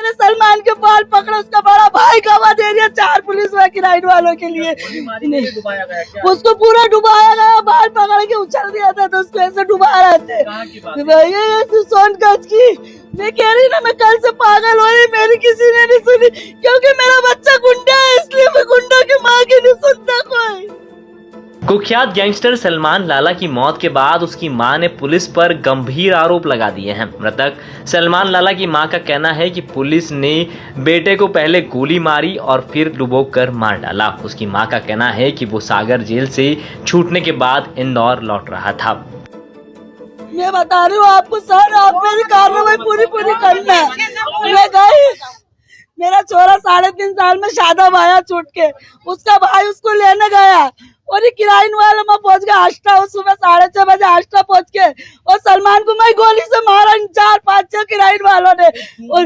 मैंने सलमान के बाल पकड़े, उसका बड़ा भाई गवाह दे दिया 4 पुलिस वकील वालों के लिए। उसको पूरा डुबाया गया, बाल पकड़ के उछल दिया था तो उसको ऐसे डुबा रहे थे। सोनगंज की मैं कह रही ना, मैं कल से पागल हो रही, मेरी किसी ने नहीं सुनी क्योंकि मेरा बच्चा गुंडा है, इसलिए मैं गुंडों की माँ की नहीं सुनता कोई। कुख्यात गैंगस्टर सलमान लाला की मौत के बाद उसकी मां ने पुलिस पर गंभीर आरोप लगा दिए हैं। मृतक सलमान लाला की मां का कहना है कि पुलिस ने बेटे को पहले गोली मारी और फिर डुबोकर मार डाला। उसकी मां का कहना है कि वो सागर जेल से छूटने के बाद इंदौर लौट रहा था। मैं बता रही हूँ आपको सर, आप मेरी कार्रवाई पूरी करना। मैं गई, मेरा छोरा 3.5 साल में शादाब आया छूट के, उसका भाई उसको लेने गया और ये किराइन वाला मैं पहुंच गया आष्टा, सुबह 6:30 बजे आष्टा पहुंच के, और सलमान को मैं गोली से मारा 4-5-6 किराइन वालों ने। और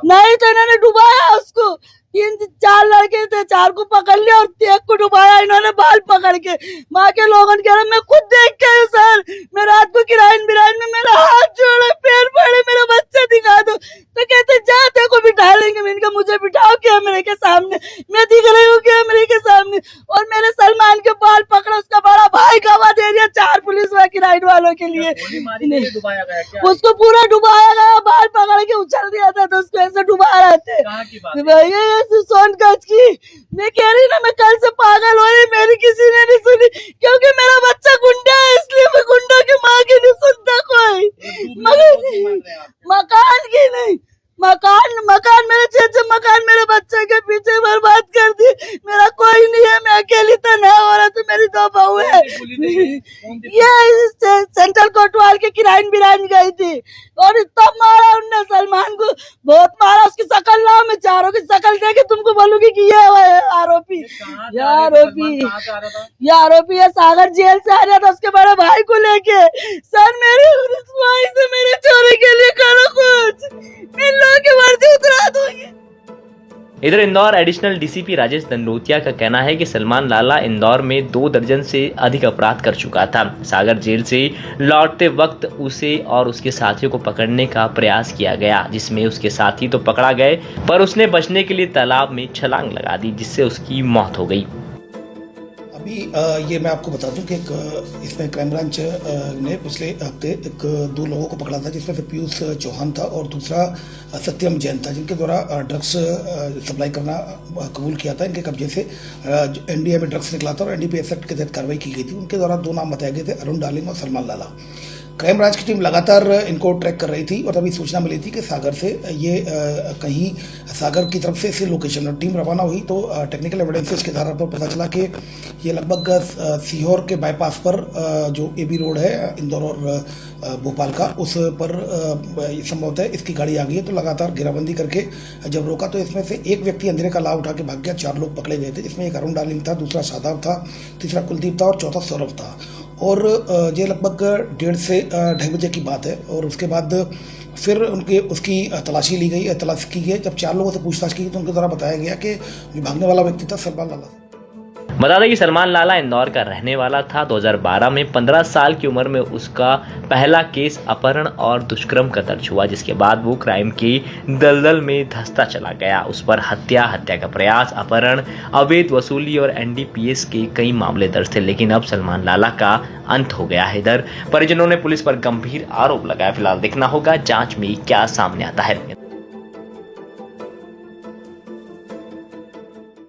नहीं तो इन्होंने डुबाया उसको, 3-4 लड़के थे, 4 को पकड़ लिया और 1 को डुबाया इन्होंने बाल पकड़ के। माँ के लोगों ने कहा मैं खुद देख के हूँ सर, मैं रात को किराइन बिराइन में मेरा हाथ जोड़े पैर पड़े, मेरा बच्चा दिखा दो, तो कहते जाते को बिठा लेंगे। मैंने कहा मुझे बिठाओ कैमरे के सामने, मैं दिख रही हूँ कैमरे के सामने। और मेरे सलमान के बाल पकड़े, उसका बड़ा भाई गवाह दे दिया 4 पुलिस वकील वालों के लिए। उसको पूरा डुबाया गया, बाल पकड़ के उछल दिया था तो उसको ऐसे डुबा रहे थे। सोनगंज की मैं कह रही ना, मैं कल से पागल हो रही, मेरी किसी ने नहीं सुनी क्योंकि मेरा बच्चा गुंडा है, इसलिए मैं गुंडों की माँ की नहीं सुनता कोई। मकान की नहीं, मकान मेरे 6 मकान मेरे बच्चे के पीछे बर्बाद कर दी। मेरा कोई नहीं है, मैं अकेली तनहा हो रहा, तो मेरी 2 बहू है। ये सेंट्रल कोतवाल के किराइन बिराइन गई थी और इतना मारा उनने सलमान को, बहुत मारा। उसकी शकल लाओ, मैं 4 की शकल देके तुमको बोलूंगी कि ये आरोपी है। सागर जेल से आ रहा था उसके बड़े भाई को लेके। सर मेरे से मेरे चोरी के लिए करो कुछ, इन लोगों की वर्दी उतरा दूंगी। इधर इंदौर एडिशनल डीसीपी राजेश दंडोतिया का कहना है कि सलमान लाला इंदौर में 2 दर्जन से अधिक अपराध कर चुका था। सागर जेल से लौटते वक्त उसे और उसके साथियों को पकड़ने का प्रयास किया गया, जिसमें उसके साथी तो पकड़ा गए पर उसने बचने के लिए तालाब में छलांग लगा दी, जिससे उसकी मौत हो गई। अभी ये मैं आपको बता दूं कि इसमें क्राइम ब्रांच ने पिछले हफ्ते 2 लोगों को पकड़ा था, जिसमें से पीयूष चौहान था और दूसरा सत्यम जैन था, जिनके द्वारा ड्रग्स सप्लाई करना कबूल किया था। इनके कब्जे से एनडीए में ड्रग्स निकला था और एनडीपीएस एक्ट के तहत कार्रवाई की गई थी। उनके द्वारा 2 नाम बताए गए थे, अरुण डालिंग और सलमान लाला। क्राइम ब्रांच की टीम लगातार इनको ट्रैक कर रही थी और तभी सूचना मिली थी कि सागर से ये कहीं सागर की तरफ से इसी लोकेशन पर टीम रवाना हुई, तो टेक्निकल एविडेंसेस के आधार पर पता चला कि ये लगभग सीहोर के बाईपास पर जो एबी रोड है इंदौर और भोपाल का, उस पर संभवतः इसकी गाड़ी आ गई है। तो लगातार घेराबंदी करके जब रोका तो इसमें से एक व्यक्ति अंधेरे का लाभ उठा के भाग गया। 4 लोग पकड़े गए थे, जिसमें एक अरुण डालिंग था, दूसरा शादाब था, तीसरा कुलदीप था और चौथा सौरभ था। और ये लगभग 1:30 से 2:30 बजे की बात है। और उसके बाद फिर उसकी तलाशी ली गई, तलाश की गई। जब 4 लोगों से पूछताछ की तो उनके द्वारा बताया गया कि जो भागने वाला व्यक्ति था सलमान लाला। बता दें कि सलमान लाला इंदौर का रहने वाला था। 2012 में 15 साल की उम्र में उसका पहला केस अपहरण और दुष्कर्म का दर्ज हुआ, जिसके बाद वो क्राइम की दलदल में धंसता चला गया। उस पर हत्या का प्रयास, अपहरण, अवैध वसूली और एनडीपीएस के कई मामले दर्ज थे। लेकिन अब सलमान लाला का अंत हो गया है। इधर परिजनों ने पुलिस पर गंभीर आरोप लगाया। फिलहाल देखना होगा जांच में क्या सामने आता है।